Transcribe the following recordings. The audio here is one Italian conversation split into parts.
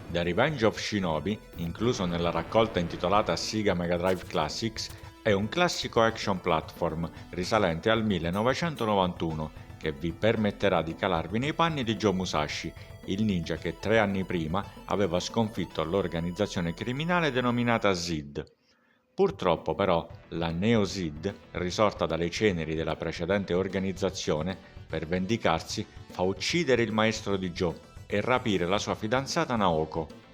The Revenge of Shinobi, incluso nella raccolta intitolata Sega Mega Drive Classics, è un classico action platform risalente al 1991 che vi permetterà di calarvi nei panni di Joe Musashi, il ninja che 3 anni prima aveva sconfitto l'organizzazione criminale denominata SID. Purtroppo però la Neo SID, risorta dalle ceneri della precedente organizzazione, per vendicarsi fa uccidere il maestro di Joe e rapire la sua fidanzata Naoko.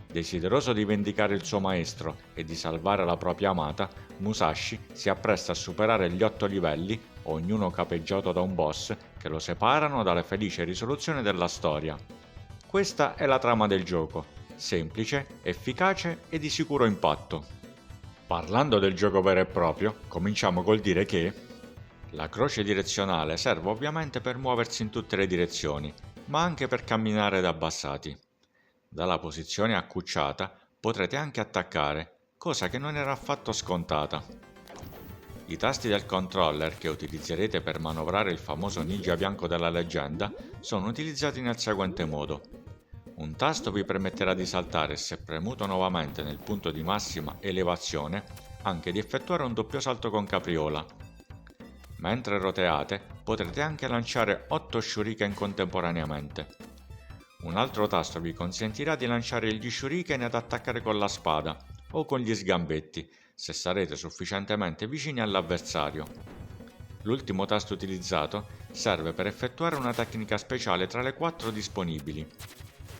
Desideroso di vendicare il suo maestro e di salvare la propria amata, Musashi si appresta a superare gli 8 livelli, ognuno capeggiato da un boss, che lo separano dalla felice risoluzione della storia. Questa è la trama del gioco, semplice, efficace e di sicuro impatto. Parlando del gioco vero e proprio, cominciamo col dire che la croce direzionale serve ovviamente per muoversi in tutte le direzioni, ma anche per camminare da abbassati. Dalla posizione accucciata potrete anche attaccare, cosa che non era affatto scontata. I tasti del controller che utilizzerete per manovrare il famoso ninja bianco della leggenda sono utilizzati nel seguente modo. Un tasto vi permetterà di saltare, se premuto nuovamente nel punto di massima elevazione, anche di effettuare un doppio salto con capriola. Mentre roteate, potrete anche lanciare 8 shuriken contemporaneamente. Un altro tasto vi consentirà di lanciare gli shuriken ed attaccare con la spada o con gli sgambetti, se sarete sufficientemente vicini all'avversario. L'ultimo tasto utilizzato serve per effettuare una tecnica speciale tra le 4 disponibili.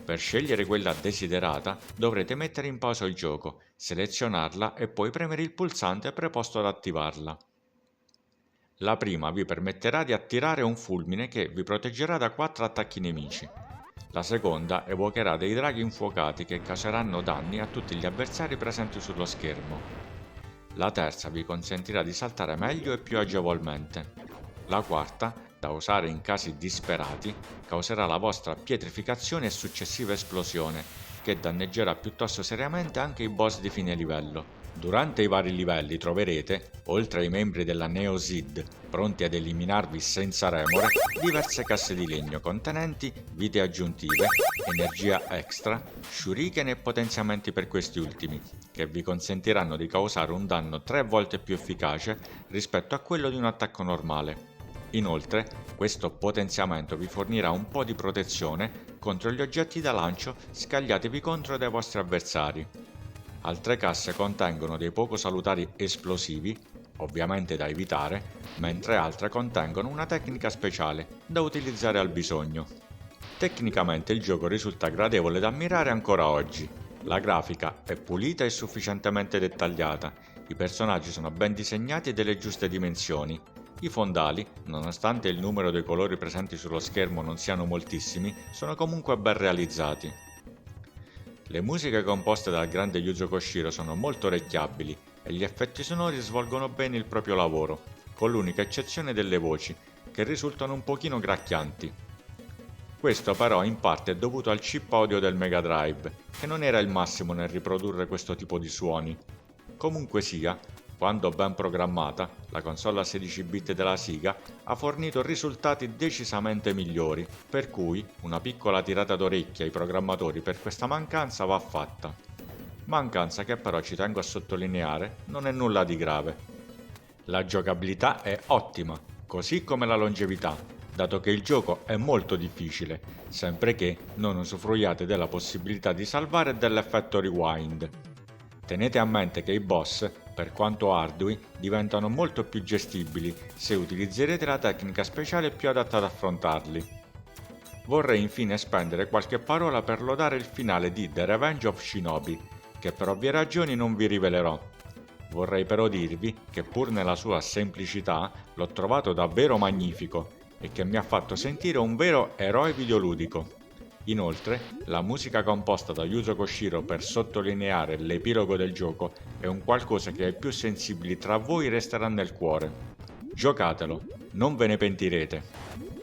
Per scegliere quella desiderata dovrete mettere in pausa il gioco, selezionarla e poi premere il pulsante preposto ad attivarla. La prima vi permetterà di attirare un fulmine che vi proteggerà da 4 attacchi nemici. La seconda evocherà dei draghi infuocati che causeranno danni a tutti gli avversari presenti sullo schermo. La terza vi consentirà di saltare meglio e più agevolmente. La quarta, da usare in casi disperati, causerà la vostra pietrificazione e successiva esplosione, che danneggerà piuttosto seriamente anche i boss di fine livello. Durante i vari livelli troverete, oltre ai membri della Neo SID, pronti ad eliminarvi senza remore, diverse casse di legno contenenti vite aggiuntive, energia extra, shuriken e potenziamenti per questi ultimi, che vi consentiranno di causare un danno 3 volte più efficace rispetto a quello di un attacco normale. Inoltre, questo potenziamento vi fornirà un po' di protezione contro gli oggetti da lancio scagliatevi contro dai vostri avversari. Altre casse contengono dei poco salutari esplosivi, ovviamente da evitare, mentre altre contengono una tecnica speciale da utilizzare al bisogno. Tecnicamente il gioco risulta gradevole da ammirare ancora oggi. La grafica è pulita e sufficientemente dettagliata, i personaggi sono ben disegnati e delle giuste dimensioni. I fondali, nonostante il numero dei colori presenti sullo schermo non siano moltissimi, sono comunque ben realizzati. Le musiche composte dal grande Yuzo Koshiro sono molto orecchiabili e gli effetti sonori svolgono bene il proprio lavoro, con l'unica eccezione delle voci, che risultano un pochino gracchianti. Questo però in parte è dovuto al chip audio del Mega Drive, che non era il massimo nel riprodurre questo tipo di suoni. Comunque sia, quando ben programmata, la console a 16 bit della Sega ha fornito risultati decisamente migliori, per cui una piccola tirata d'orecchia ai programmatori per questa mancanza va fatta. Mancanza che però ci tengo a sottolineare non è nulla di grave. La giocabilità è ottima, così come la longevità, dato che il gioco è molto difficile, sempre che non usufruiate della possibilità di salvare e dell'effetto rewind. Tenete a mente che i boss, per quanto ardui, diventano molto più gestibili se utilizzerete la tecnica speciale più adatta ad affrontarli. Vorrei infine spendere qualche parola per lodare il finale di The Revenge of Shinobi, che per ovvie ragioni non vi rivelerò. Vorrei però dirvi che pur nella sua semplicità l'ho trovato davvero magnifico e che mi ha fatto sentire un vero eroe videoludico. Inoltre, la musica composta da Yuzo Koshiro per sottolineare l'epilogo del gioco è un qualcosa che ai più sensibili tra voi resterà nel cuore. Giocatelo, non ve ne pentirete.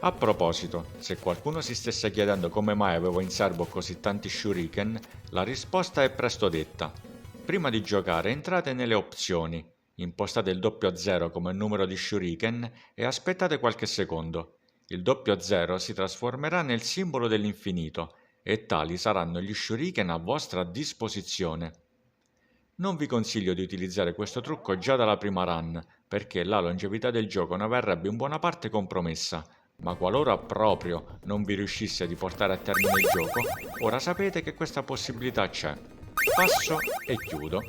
A proposito, se qualcuno si stesse chiedendo come mai avevo in serbo così tanti shuriken, la risposta è presto detta. Prima di giocare entrate nelle opzioni, impostate il 00 come numero di shuriken e aspettate qualche secondo. Il 00 si trasformerà nel simbolo dell'infinito e tali saranno gli shuriken a vostra disposizione. Non vi consiglio di utilizzare questo trucco già dalla prima run, perché la longevità del gioco ne verrebbe in buona parte compromessa, ma qualora proprio non vi riuscisse a portare a termine il gioco, ora sapete che questa possibilità c'è. Passo e chiudo.